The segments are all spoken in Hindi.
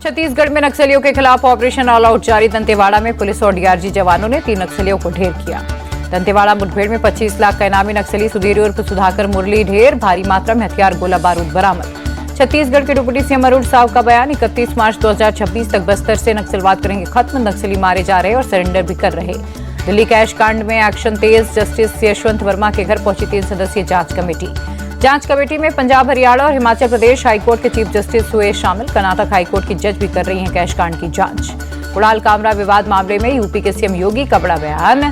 छत्तीसगढ़ में नक्सलियों के खिलाफ ऑपरेशन ऑल आउट जारी। दंतेवाड़ा में पुलिस और डीआरजी जवानों ने 3 नक्सलियों को ढेर किया। दंतेवाड़ा मुठभेड़ में 25 लाख का इनामी नक्सली सुधीर उर्फ सुधाकर मुरली ढेर। भारी मात्रा में हथियार गोला बारूद बरामद। छत्तीसगढ़ के डिप्टी सीएम अरुण साव का बयान। 31 मार्च 2026 तक बस्तर से नक्सलवाद करेंगे खत्म। नक्सली मारे जा रहे और सरेंडर भी कर रहे। दिल्ली कैश कांड में एक्शन तेज। जस्टिस यशवंत वर्मा के घर पहुंची 3 सदस्यीय जांच कमेटी। जांच कमेटी में पंजाब, हरियाणा और हिमाचल प्रदेश हाईकोर्ट के चीफ जस्टिस हुए शामिल। कर्नाटक हाईकोर्ट की जज भी कर रही हैं कैश कांड की जांच। कुणाल कामरा विवाद मामले में यूपी के सीएम योगी का बड़ा बयान।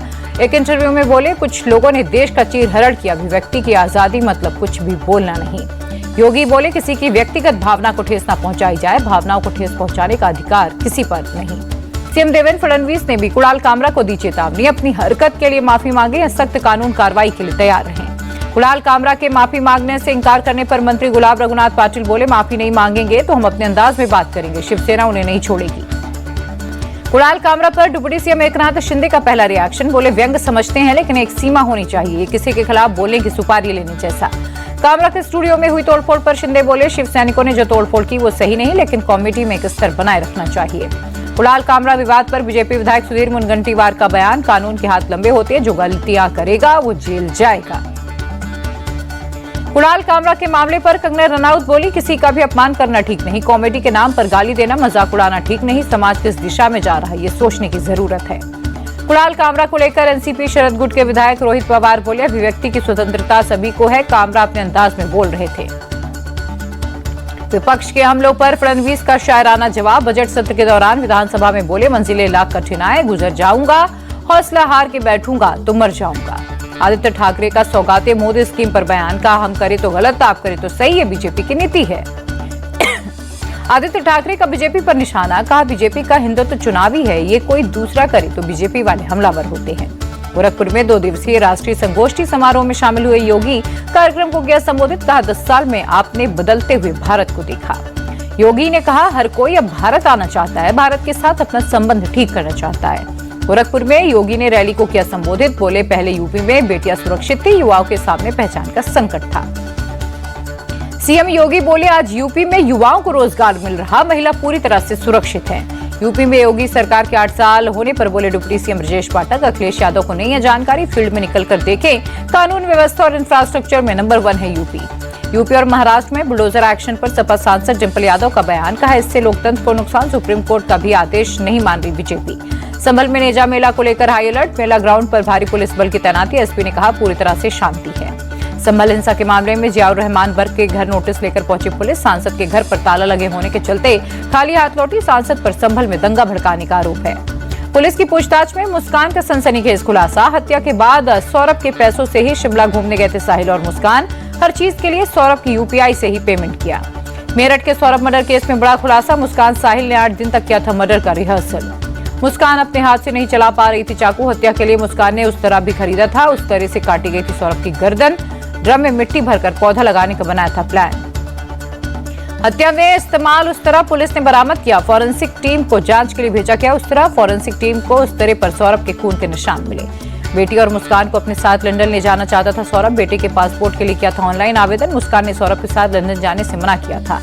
एक इंटरव्यू में बोले, कुछ लोगों ने देश का चीरहरण किया। अभिव्यक्ति की आजादी मतलब कुछ भी बोलना नहीं। योगी बोले, किसी की व्यक्तिगत भावना को ठेस न पहुंचाई जाए। भावनाओं को ठेस पहुंचाने का अधिकार किसी पर नहीं। सीएम देवेंद्र फडणवीस ने भी कुणाल कामरा को दी चेतावनी। अपनी हरकत के लिए माफी मांगी या सख्त कानून कार्रवाई के लिए तैयार रहें। कुणाल कामरा के माफी मांगने से इंकार करने पर मंत्री गुलाब रघुनाथ पाटिल बोले, माफी नहीं मांगेंगे तो हम अपने अंदाज में बात करेंगे। शिवसेना उन्हें नहीं छोड़ेगी। कुणाल कामरा पर डिप्टी सीएम एकनाथ शिंदे का पहला रिएक्शन। बोले, व्यंग समझते हैं लेकिन एक सीमा होनी चाहिए। किसी के खिलाफ बोलने की सुपारी लेने जैसा। कामरा के स्टूडियो में हुई तोड़फोड़ पर शिंदे बोले, शिव सैनिकों ने जो तोड़फोड़ की वो सही नहीं, लेकिन कमेटी में एक स्तर बनाए रखना चाहिए। कुणाल कामरा विवाद पर बीजेपी विधायक सुधीर मुनगंटीवार का बयान। कानून के हाथ लंबे होते हैं, जो गलतियां करेगा वो जेल जाएगा। कुणाल कामरा के मामले पर कंगना रनौत बोली, किसी का भी अपमान करना ठीक नहीं। कॉमेडी के नाम पर गाली देना, मजाक उड़ाना ठीक नहीं। समाज किस दिशा में जा रहा है ये सोचने की जरूरत है। कुणाल कामरा को लेकर एनसीपी शरद गुट के विधायक रोहित पवार बोले, अभिव्यक्ति की स्वतंत्रता सभी को है। कामरा अपने अंदाज में बोल रहे थे। विपक्ष के हमलों पर फडणवीस का शायराना जवाब। बजट सत्र के दौरान विधानसभा में बोले, मंजिलें लाख कठिनाई गुजर जाऊंगा, हौसला हार के बैठूंगा तो मर जाऊंगा। आदित्य ठाकरे का सौगाते मोदी स्कीम पर बयान। कहा, हम करे तो गलत, आप करे तो सही, ये बीजेपी की नीति है। आदित्य ठाकरे का बीजेपी पर निशाना। कहा, बीजेपी का हिंदुत्व चुनावी है, ये कोई दूसरा करे तो बीजेपी वाले हमलावर होते हैं। गोरखपुर में 2 दिवसीय राष्ट्रीय संगोष्ठी समारोह में शामिल हुए योगी। कार्यक्रम को किया संबोधित। कहा, 10 साल में आपने बदलते हुए भारत को देखा। योगी ने कहा, हर कोई अब भारत आना चाहता है, भारत के साथ अपना संबंध ठीक करना चाहता है। गोरखपुर में योगी ने रैली को किया संबोधित। बोले, पहले यूपी में बेटियां सुरक्षित थी, युवाओं के सामने पहचान का संकट था। सीएम योगी बोले, आज यूपी में युवाओं को रोजगार मिल रहा, महिला पूरी तरह से सुरक्षित है। यूपी में योगी सरकार के 8 साल होने पर बोले डिप्टी सीएम ब्रजेश पाठक, अखिलेश यादव को नहीं है जानकारी, फील्ड में निकलकर देखें। कानून व्यवस्था और इंफ्रास्ट्रक्चर में नंबर 1 है यूपी और महाराष्ट्र में बुलडोजर एक्शन पर सपा सांसद डिंपल यादव का बयान। कहा, इससे लोकतंत्र को नुकसान। सुप्रीम कोर्ट का भी आदेश नहीं मान रही बीजेपी। संभल में नेजा मेला को लेकर हाई अलर्ट। मेला ग्राउंड पर भारी पुलिस बल की तैनाती। एसपी ने कहा, पूरी तरह से शांति है। संभल हिंसा के मामले में जियाउर रहमान वर्ग के घर नोटिस लेकर पहुंची पुलिस। सांसद के घर पर ताला लगे होने के चलते खाली हाथ लौटी। सांसद पर संभल में दंगा भड़काने का आरोप है। पुलिस की पूछताछ में मुस्कान का सनसनीखेज खुलासा। हत्या के बाद सौरभ के पैसों से ही शिमला घूमने गए थे साहिल और मुस्कान। हर चीज के लिए सौरभ की यूपीआई से ही पेमेंट किया। मेरठ के सौरभ मर्डर केस में बड़ा खुलासा। मुस्कान साहिल ने 8 दिन तक किया था मर्डर का रिहर्सल। मुस्कान अपने हाथ से नहीं चला पा रही थी चाकू। हत्या के लिए मुस्कान ने उस तरह भी खरीदा था। उस तरह से काटी गई थी सौरभ की गर्दन। ड्रम में मिट्टी भरकर पौधा लगाने का बनाया था प्लान। हत्या में इस्तेमाल उस तरह पुलिस ने बरामद किया। फॉरेंसिक टीम को जांच के लिए भेजा गया। उस तरह फॉरेंसिक टीम को उस तरह पर सौरभ के खून के निशान मिले। बेटी और मुस्कान को अपने साथ लंदन ले जाना चाहता था सौरभ। बेटे के पासपोर्ट के लिए किया था ऑनलाइन आवेदन। मुस्कान ने सौरभ के साथ लंदन जाने से मना किया था।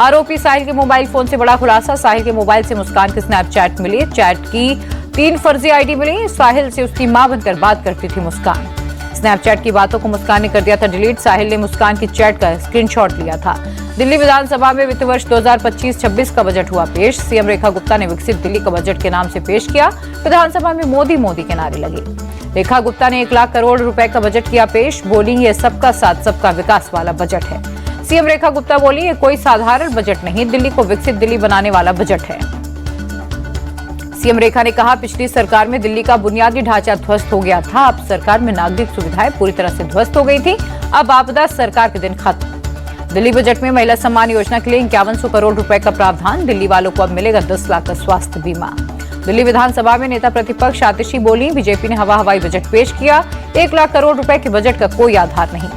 आरोपी साहिल के मोबाइल फोन से बड़ा खुलासा। साहिल के मोबाइल से मुस्कान की स्नैपचैट मिली। चैट की 3 फर्जी आईडी मिली। साहिल से उसकी मां बनकर बात करती थी मुस्कान। स्नैपचैट की बातों को मुस्कान ने कर दिया था डिलीट। साहिल ने मुस्कान की चैट का स्क्रीनशॉट लिया था। दिल्ली विधानसभा में वित्त वर्ष 2025-26 का बजट हुआ पेश। सीएम रेखा गुप्ता ने विकसित दिल्ली का बजट के नाम से पेश किया। विधानसभा में मोदी मोदी के नारे लगे। रेखा गुप्ता ने 1 लाख करोड़ रुपए का बजट किया पेश। बोली, ये सबका साथ सबका विकास वाला बजट है। सीएम रेखा गुप्ता बोली, ये कोई साधारण बजट नहीं, दिल्ली को विकसित दिल्ली बनाने वाला बजट है। सीएम रेखा ने कहा, पिछली सरकार में दिल्ली का बुनियादी ढांचा ध्वस्त हो गया था। अब सरकार में नागरिक सुविधाएं पूरी तरह से ध्वस्त हो गई थी। अब आपदा सरकार के दिन खत्म। दिल्ली बजट में महिला सम्मान योजना के लिए 5100 करोड़ रुपए का प्रावधान। दिल्ली वालों को अब मिलेगा 10 लाख का स्वास्थ्य बीमा। दिल्ली विधानसभा में नेता प्रतिपक्ष आतिशी बोली, बीजेपी ने हवाई बजट पेश किया। 1 लाख करोड़ रुपए के बजट का कोई आधार नहीं।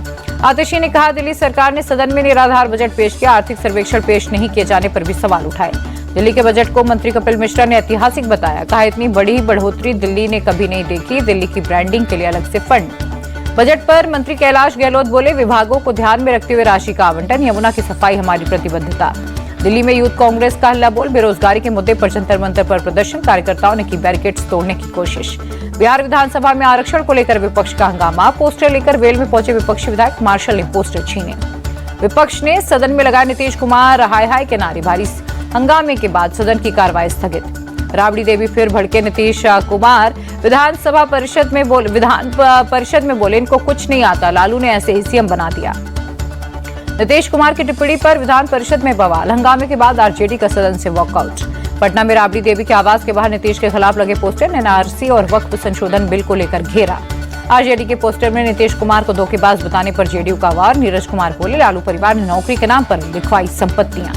आतिशी ने कहा, दिल्ली सरकार ने सदन में निराधार बजट पेश किया। आर्थिक सर्वेक्षण पेश नहीं किए जाने पर भी सवाल उठाए। दिल्ली के बजट को मंत्री कपिल मिश्रा ने ऐतिहासिक बताया। कहा, इतनी बड़ी बढ़ोतरी दिल्ली ने कभी नहीं देखी। दिल्ली की ब्रांडिंग के लिए अलग से फंड। बजट पर मंत्री कैलाश गहलोत बोले, विभागों को ध्यान में रखते हुए राशि का आवंटन। यमुना की सफाई हमारी प्रतिबद्धता। दिल्ली में यूथ कांग्रेस का हल्ला बोल, बेरोजगारी के मुद्दे पर जंतर मंतर पर प्रदर्शन, कार्यकर्ताओं ने की बैरिकेड्स तोड़ने की कोशिश। बिहार विधानसभा में आरक्षण को लेकर विपक्ष का हंगामा, पोस्टर लेकर वेल में पहुंचे विपक्षी विधायक, मार्शल ने पोस्टर छीने। विपक्ष ने सदन में लगाए नीतीश कुमार हाय हाय के नारे, भारी हंगामे के बाद सदन की कार्रवाई स्थगित। राबड़ी देवी फिर भड़के, नीतीश कुमार विधान परिषद में बोले इनको कुछ नहीं आता, लालू ने ऐसे ही सीएम बना दिया। नीतीश कुमार की टिप्पणी पर विधान परिषद में बवाल, हंगामे के बाद आरजेडी का सदन से वॉकआउट। पटना में राबड़ी देवी के आवास के बाहर नीतीश के खिलाफ लगे पोस्टर, एनआरसी और वक्फ संशोधन बिल को लेकर घेरा। आरजेडी के पोस्टर में नीतीश कुमार को धोखेबाज बताने पर जेडीयू का वार, नीरज कुमार बोले लालू परिवार ने नौकरी के नाम पर लिखवाई संपत्तियां।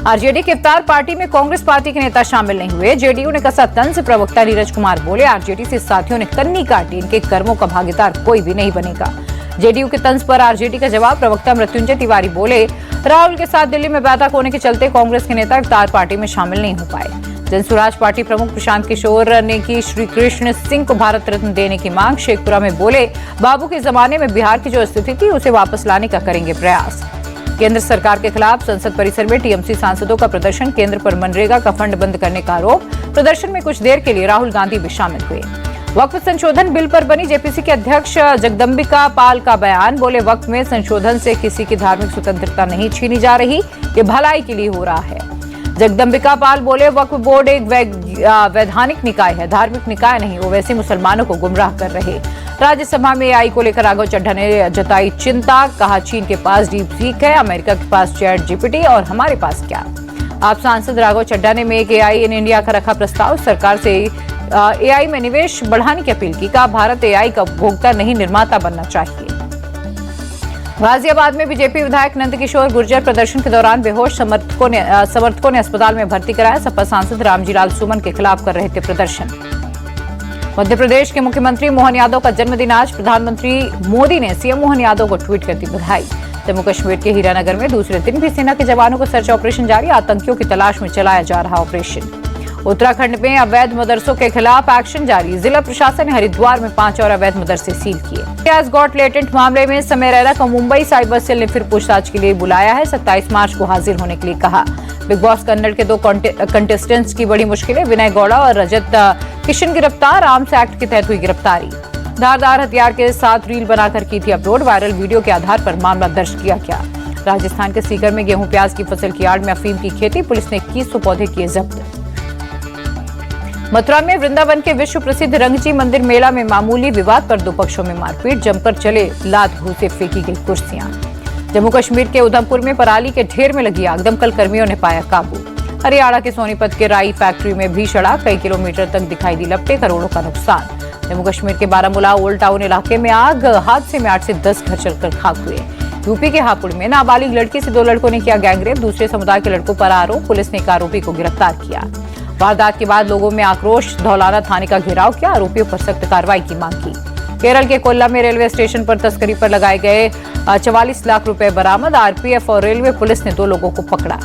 आरजेडी की इफ्तार पार्टी में कांग्रेस पार्टी के नेता शामिल नहीं हुए, जेडीयू ने कसा तंज, प्रवक्ता नीरज कुमार बोले आरजेडी से साथियों ने कन्नी काटी, इनके कर्मों का भागीदार कोई भी नहीं बनेगा। जेडीयू के तंज पर आरजेडी का जवाब, प्रवक्ता मृत्युंजय तिवारी बोले राहुल के साथ दिल्ली में बैठक होने के चलते कांग्रेस के नेता इफ्तार पार्टी में शामिल नहीं हो पाए। जनसुराज पार्टी प्रमुख प्रशांत किशोर ने की श्री कृष्ण सिंह को भारत रत्न देने की मांग, शेखपुरा में बोले बाबू के जमाने में बिहार की जो स्थिति थी उसे वापस लाने का करेंगे प्रयास। केंद्र सरकार के खिलाफ संसद परिसर में टीएमसी सांसदों का प्रदर्शन, केंद्र पर मनरेगा का फंड बंद करने का आरोप। प्रदर्शन में कुछ देर के लिए राहुल गांधी भी शामिल हुए। वक्फ संशोधन बिल पर बनी जेपीसी के अध्यक्ष जगदम्बिका पाल का बयान, बोले वक्फ में संशोधन से किसी की धार्मिक स्वतंत्रता नहीं छीनी जा रही, ये भलाई के लिए हो रहा है। जगदम्बिका पाल बोले वक्फ बोर्ड एक वैधानिक निकाय है, धार्मिक निकाय नहीं, वो वैसे मुसलमानों को गुमराह कर रहे। राज्यसभा में एआई को लेकर राघव चड्ढा ने जताई चिंता, कहा चीन के पास डीपसीक है, अमेरिका के पास चैट जीपीटी और हमारे पास क्या। आप सांसद राघव चड्ढा ने मेक एआई इन इंडिया का रखा प्रस्ताव, सरकार से एआई में निवेश बढ़ाने की अपील की, कहा भारत एआई का उपभोक्ता नहीं निर्माता बनना चाहिए। गाजियाबाद में बीजेपी विधायक नंदकिशोर गुर्जर प्रदर्शन के दौरान बेहोश, समर्थकों ने अस्पताल में भर्ती कराया। सपा सांसद रामजीलाल सुमन के खिलाफ कर रहे थे प्रदर्शन। मध्य प्रदेश के मुख्यमंत्री मोहन यादव का जन्मदिन आज, प्रधानमंत्री मोदी ने सीएम मोहन यादव को ट्वीट कर दी बधाई। जम्मू कश्मीर के हीरानगर में दूसरे दिन भी सेना के जवानों का सर्च ऑपरेशन जारी, आतंकियों की तलाश में चलाया जा रहा ऑपरेशन। उत्तराखंड में अवैध मदरसों के खिलाफ एक्शन जारी, जिला प्रशासन ने हरिद्वार में 5 और अवैध मदरसे सील किए। आज गॉट लेटेंट मामले में समय रैना को मुंबई साइबर सेल ने फिर पूछताछ के लिए बुलाया है, 27 मार्च को हाजिर होने के लिए कहा। बिग बॉस कन्नड़ के 2 कंटेस्टेंट्स की बड़ी मुश्किलें, विनय गौड़ा और रजत किशन गिरफ्तार, आर्म्स एक्ट के तहत हुई गिरफ्तारी। धारदार हथियार के साथ रील बनाकर की थी अपलोड, वायरल वीडियो के आधार पर मामला दर्ज किया गया। राजस्थान के सीकर में गेहूं प्याज की फसल की आड़ में अफीम की खेती, पुलिस ने 2100 पौधे किए जब्त। मथुरा में वृंदावन के विश्व प्रसिद्ध रंगजी मंदिर मेला में मामूली विवाद पर 2 पक्षों में मारपीट, जमकर चले लात घूसे, फेंकी गई कुर्सियां। जम्मू कश्मीर के उधमपुर में पराली के ढेर में लगी आग, दमकल कर्मियों ने पाया काबू। हरियाणा के सोनीपत के राई फैक्ट्री में भीषण आग, कई किलोमीटर तक दिखाई दी लपटें, करोड़ों का नुकसान। जम्मू कश्मीर के बारामूला ओल्ड टाउन इलाके में आग, हादसे में 8 से 10 घर जलकर खाक हुए। यूपी के हापुड़ में नाबालिग लड़की से 2 लड़कों ने किया गैंगरेप, दूसरे समुदाय के लड़कों पर आरोप, पुलिस ने एक आरोपी को गिरफ्तार किया। वारदात के बाद लोगों में आक्रोश, धौलाना थाने का घेराव किया, आरोपियों पर सख्त कार्रवाई की मांग की। केरल के कोल्ला में रेलवे स्टेशन पर तस्करी पर लगाए गए 44 लाख रुपए बरामद, आरपीएफ और रेलवे पुलिस ने 2 लोगों को पकड़ा।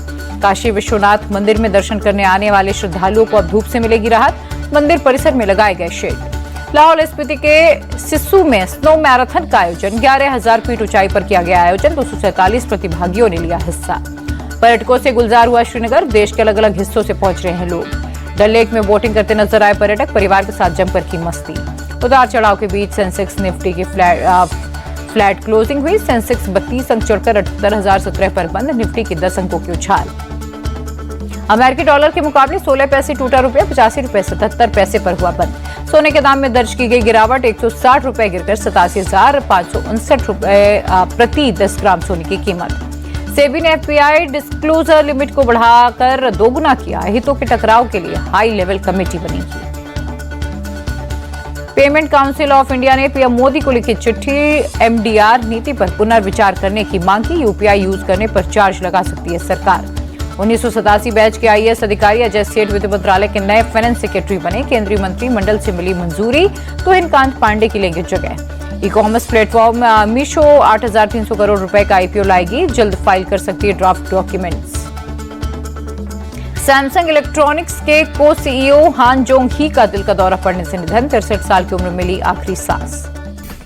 काशी विश्वनाथ मंदिर में दर्शन करने आने वाले श्रद्धालुओं को अब धूप से मिलेगी राहत, मंदिर परिसर में लगाए गए शेड। लाहौल स्पीति के सिस्सू में स्नो मैराथन का आयोजन, 11,000 फीट ऊंचाई पर किया गया आयोजन, 247 प्रतिभागियों ने लिया हिस्सा। पर्यटकों से गुलजार हुआ श्रीनगर, देश के अलग अलग हिस्सों से पहुंच रहे हैं लोग। डल लेक में बोटिंग करते नजर आए पर्यटक, परिवार के साथ जमकर की मस्ती। उतार चढ़ाव के बीच सेंसेक्स निफ्टी की फ्लैट क्लोजिंग हुई, सेंसेक्स 32 अंक चढ़कर 78,017 पर बंद, निफ्टी की 10 अंकों की उछाल। अमेरिकी डॉलर के मुकाबले 16 पैसे टूटा रुपया, 85 रुपए 77 पैसे पर हुआ बंद। सोने के दाम में दर्ज की गई गिरावट, 160 रुपए गिरकर 87,559 रुपए प्रति 10 ग्राम सोने की कीमत। सेबी ने एफपीआई डिस्क्लोजर लिमिट को बढ़ाकर 2 गुना किया, हितों के टकराव के लिए हाई लेवल कमेटी बनेगी। पेमेंट काउंसिल ऑफ इंडिया ने पीएम मोदी को लिखी चिट्ठी, एमडीआर नीति पर पुनर्विचार करने की मांग की, यूपीआई यूज करने पर चार्ज लगा सकती है सरकार। 1987 बैच के आईएएस अधिकारी अजय सेठ वित्त मंत्रालय के नए फाइनेंस सेक्रेटरी बने, केंद्रीय मंत्रिमंडल से मिली मंजूरी, तो हिनकांत पांडे की लेंगे जगह। E commerce platform Meesho 8,300 crore रुपए का आईपीओ लाएगी, जल्द फाइल कर सकती है ड्राफ्ट डॉक्यूमेंट्स। सैमसंग इलेक्ट्रॉनिक्स के को सीईओ हान जोंग ही का दिल का दौरा पड़ने से निधन, 63 साल की उम्र में ली आखिरी सांस।